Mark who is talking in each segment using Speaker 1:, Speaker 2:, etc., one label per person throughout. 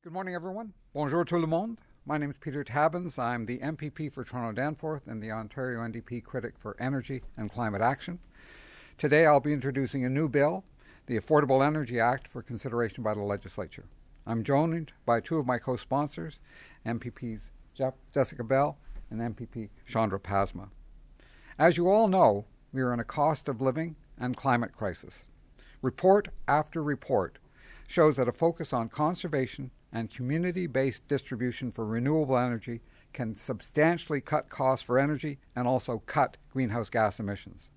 Speaker 1: Good morning, everyone. Bonjour tout le monde. My name is Peter Tabbins. I'm the MPP for Toronto-Danforth and the Ontario NDP critic for Energy and Climate Action. Today I'll be introducing a new bill, the Affordable Energy Act, for consideration by the legislature. I'm joined by two of my co-sponsors, MPPs Jessica Bell and MPP Chandra Pasma. As you all know, we are in a cost of living and climate crisis. Report after report shows that a focus on conservation and community-based distribution for renewable energy can substantially cut costs for energy and also cut greenhouse gas emissions.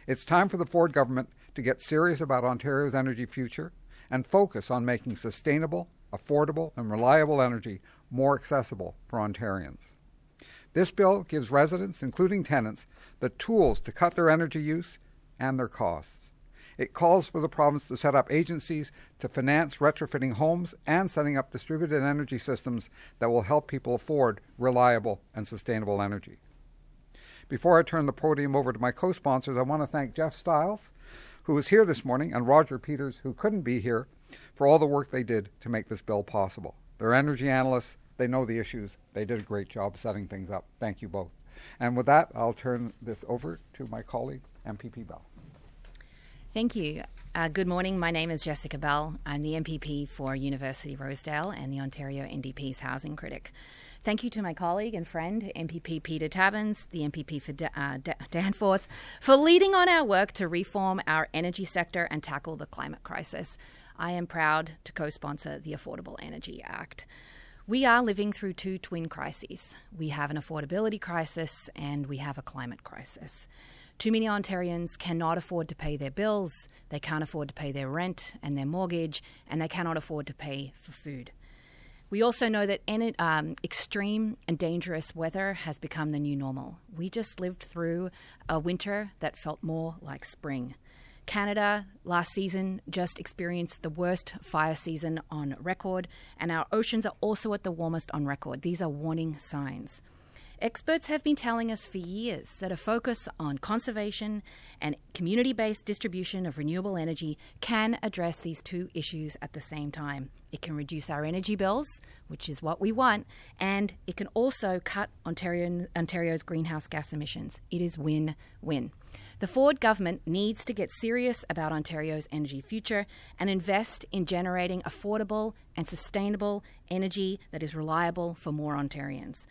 Speaker 1: It's time for the Ford government to get serious about Ontario's energy future and focus on making sustainable, affordable, and reliable energy more accessible for Ontarians. This bill gives residents, including tenants, the tools to cut their energy use and their costs. It calls for the province to set up agencies to finance retrofitting homes and setting up distributed energy systems that will help people afford reliable and sustainable energy. Before I turn the podium over to my co-sponsors, I want to thank Jeff Stiles, who is here this morning, and Roger Peters, who couldn't be here, for all the work they did to make this bill possible. They're energy analysts. They know the issues. They did a great job setting things up. Thank you both. And with that, I'll turn this over to my colleague, MPP Bell.
Speaker 2: Thank you. Good morning. My name is Jessica Bell. I'm the MPP for University Rosedale and the Ontario NDP's housing critic. Thank you to my colleague and friend, MPP Peter Tabbins, the MPP for Danforth, for leading on our work to reform our energy sector and tackle the climate crisis. I am proud to co-sponsor the Affordable Energy Act. We are living through two twin crises. We have an affordability crisis and we have a climate crisis. Too many Ontarians cannot afford to pay their bills, they can't afford to pay their rent and their mortgage, and they cannot afford to pay for food. We also know that extreme and dangerous weather has become the new normal. We just lived through a winter that felt more like spring. Canada last season just experienced the worst fire season on record, and our oceans are also at the warmest on record. These are warning signs. Experts have been telling us for years that a focus on conservation and community-based distribution of renewable energy can address these two issues at the same time. It can reduce our energy bills, which is what we want, and it can also cut Ontario's greenhouse gas emissions. It is win-win. The Ford government needs to get serious about Ontario's energy future and invest in generating affordable and sustainable energy that is reliable for more Ontarians.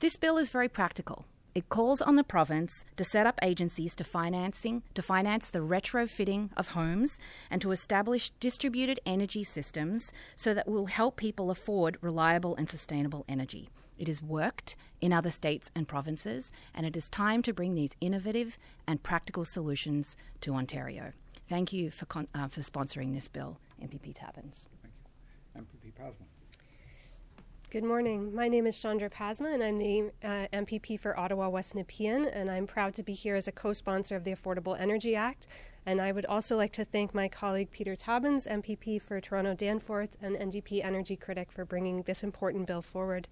Speaker 2: This bill is very practical. It calls on the province to set up agencies to finance the retrofitting of homes and to establish distributed energy systems so that will help people afford reliable and sustainable energy. It has worked in other states and provinces, and it is time to bring these innovative and practical solutions to Ontario. Thank you for sponsoring this bill, MPP Tabbins.
Speaker 1: Thank you. MPP Pasma.
Speaker 3: Good morning. My name is Chandra Pasma, and I'm the MPP for Ottawa West Nepean, and I'm proud to be here as a co-sponsor of the Affordable Energy Act. And I would also like to thank my colleague Peter Tabbins, MPP for Toronto-Danforth and NDP Energy Critic, for bringing this important bill forward.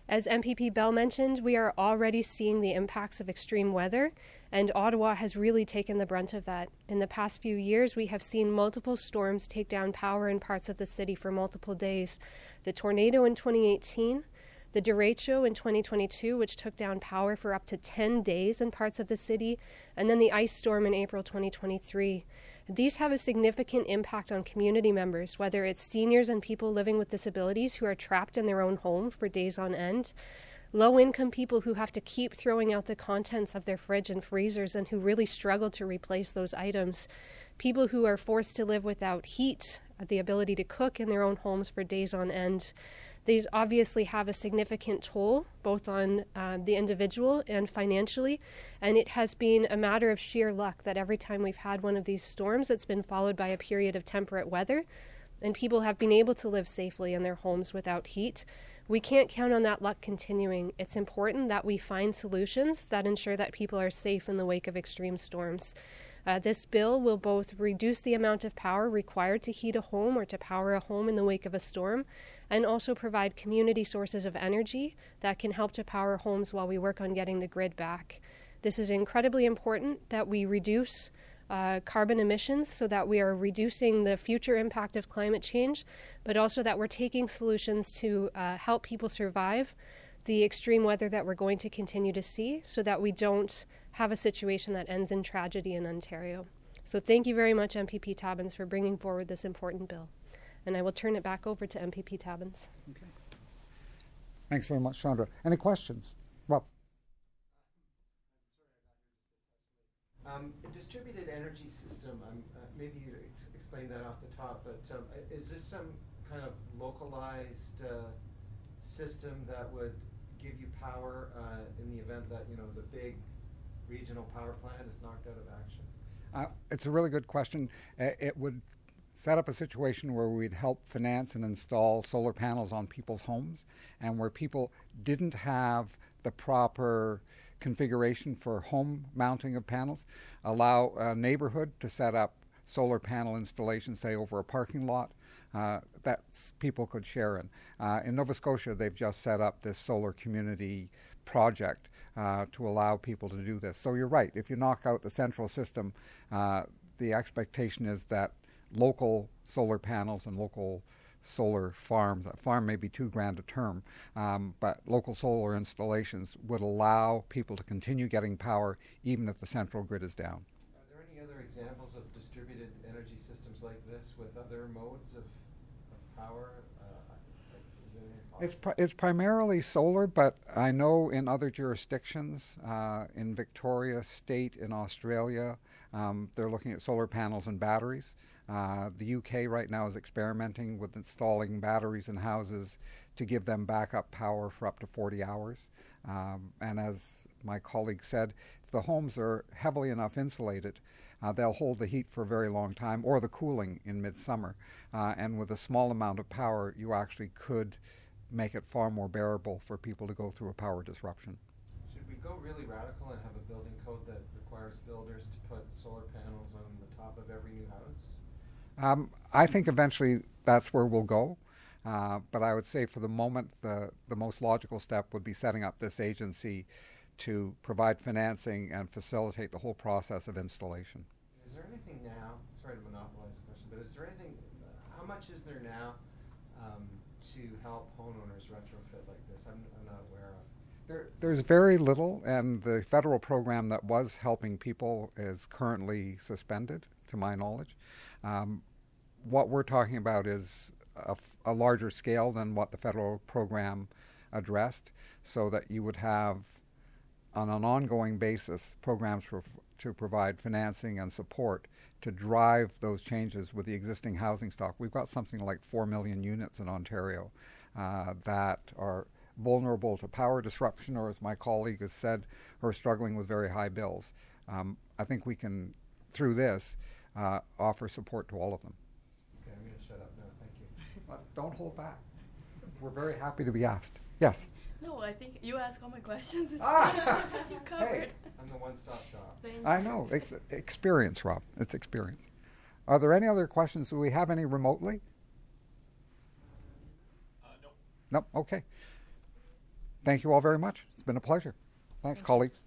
Speaker 3: As MPP Bell mentioned, we are already seeing the impacts of extreme weather, and Ottawa has really taken the brunt of that. In the past few years, we have seen multiple storms take down power in parts of the city for multiple days. The tornado in 2018, the derecho in 2022, which took down power for up to 10 days in parts of the city, and then the ice storm in April 2023. These have a significant impact on community members, whether it's seniors and people living with disabilities who are trapped in their own home for days on end, low-income people who have to keep throwing out the contents of their fridge and freezers and who really struggle to replace those items, people who are forced to live without heat, the ability to cook in their own homes for days on end. These obviously have a significant toll, both on the individual and financially, and it has been a matter of sheer luck that every time we've had one of these storms, it's been followed by a period of temperate weather, and people have been able to live safely in their homes without heat. We can't count on that luck continuing. It's important that we find solutions that ensure that people are safe in the wake of extreme storms. This bill will both reduce the amount of power required to heat a home or to power a home in the wake of a storm, and also provide community sources of energy that can help to power homes while we work on getting the grid back. This is incredibly important that we reduce carbon emissions so that we are reducing the future impact of climate change, but also that we're taking solutions to help people survive the extreme weather that we're going to continue to see so that we don't have a situation that ends in tragedy in Ontario. So thank you very much, MPP Tabbins, for bringing forward this important bill. And I will turn it back over to MPP Tabbins.
Speaker 1: Okay. Thanks very much, Chandra. Any questions? Rob?
Speaker 4: A distributed energy system, maybe you explain that off the top, but is this some kind of localized system that would give you power in the event that, the big regional power plant is knocked out of action?
Speaker 1: It's a really good question. It would set up a situation where we'd help finance and install solar panels on people's homes, and where people didn't have the proper configuration for home mounting of panels, allow a neighborhood to set up solar panel installations, say over a parking lot, that people could share in. In Nova Scotia, they've just set up this solar community project to allow people to do this. So you're right, if you knock out the central system, the expectation is that local solar panels and local solar farms, a farm may be too grand a term, but local solar installations would allow people to continue getting power even if the central grid is down.
Speaker 4: Are there any other examples of distributed energy systems like this with other modes of power?
Speaker 1: It's primarily solar, but I know in other jurisdictions, in Victoria State, in Australia, they're looking at solar panels and batteries. The UK right now is experimenting with installing batteries in houses to give them backup power for up to 40 hours. And as my colleague said, if the homes are heavily enough insulated, they'll hold the heat for a very long time, or the cooling in midsummer. And with a small amount of power, you actually could make it far more bearable for people to go through a power disruption.
Speaker 4: Should we go really radical and have a building code that requires builders to put solar panels on the top of every new house?
Speaker 1: I think eventually that's where we'll go. But I would say for the moment, the most logical step would be setting up this agency to provide financing and facilitate the whole process of installation.
Speaker 4: Is there anything now, sorry to monopolize the question, but is there anything, how much is there now to help homeowners retrofit like this? I'm not aware of.
Speaker 1: There's very little, and the federal program that was helping people is currently suspended, to my knowledge. What we're talking about is a larger scale than what the federal program addressed, so that you would have, on an ongoing basis, programs to provide financing and support to drive those changes with the existing housing stock. We've got something like 4 million units in Ontario that are vulnerable to power disruption, or as my colleague has said, are struggling with very high bills. I think we can, through this, offer support to all of them.
Speaker 4: Okay, I'm going to shut up now. Thank you.
Speaker 1: Don't hold back. We're very happy to be asked. Yes?
Speaker 5: No, I think you asked all my questions. You covered.
Speaker 1: Hey.
Speaker 4: I'm the one-stop shop.
Speaker 1: I know. It's experience, Rob. It's experience. Are there any other questions? Do we have any remotely? No. Nope. Okay. Thank you all very much. It's been a pleasure. Thanks, colleagues.